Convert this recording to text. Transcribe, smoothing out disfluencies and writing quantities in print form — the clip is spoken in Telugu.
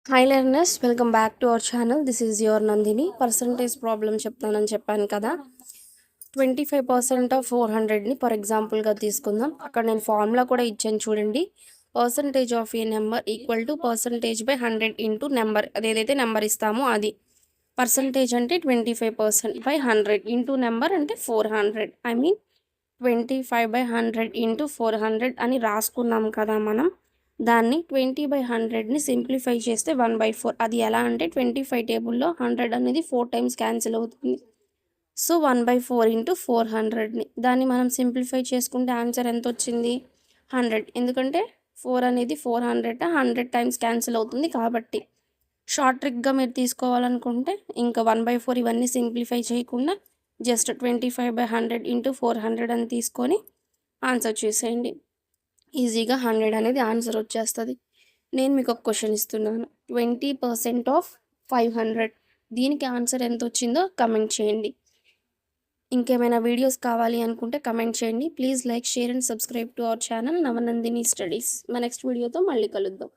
Hi learners, welcome back to our channel. This is your Nandini. Percentage problem చెప్తానని చెప్పాను కదా. 25% ఆఫ్ 400ని ఫర్ ఎగ్జాంపుల్గా తీసుకుందాం. అక్కడ నేను ఫార్ములా కూడా ఇచ్చాను చూడండి. Percentage of a number equal to percentage by 100 into number. అదేదైతే నెంబర్ ఇస్తామో అది. పర్సంటేజ్ అంటే 25% బై 100 ఇంటూ నెంబర్ అంటే 400. ఐ మీన్ 25/100 ఇంటూ 400 అని రాసుకున్నాం కదా మనం. దాన్ని 20/100ని సింప్లిఫై చేస్తే 1/4. అది ఎలా అంటే 25 టేబుల్లో 100 అనేది 4 టైమ్స్ క్యాన్సిల్ అవుతుంది. సో 1/4 ఇంటూ 400ని దాన్ని మనం సింప్లిఫై చేసుకుంటే ఆన్సర్ ఎంత వచ్చింది? 100. ఎందుకంటే 4 అనేది 400 టైమ్స్ క్యాన్సిల్ అవుతుంది కాబట్టి. షార్ట్ ట్రిక్గా మీరు తీసుకోవాలనుకుంటే ఇంకా 1/4 ఇవన్నీ సింప్లిఫై చేయకుండా జస్ట్ 25/100 ఇంటూ 400 అని తీసుకొని ఆన్సర్ చేసేయండి. ఈజీగా 100 అనేది ఆన్సర్ వచ్చేస్తుంది. నేను మీకు ఒక క్వశ్చన్ ఇస్తున్నాను. 20% ఆఫ్ 500, దీనికి ఆన్సర్ ఎంత వచ్చిందో కమెంట్ చేయండి. ఇంకేమైనా వీడియోస్ కావాలి అనుకుంటే కమెంట్ చేయండి. Please like, share and subscribe to our channel Navanandini studies. మా నెక్స్ట్ వీడియోతో మళ్ళీ కలుద్దాం.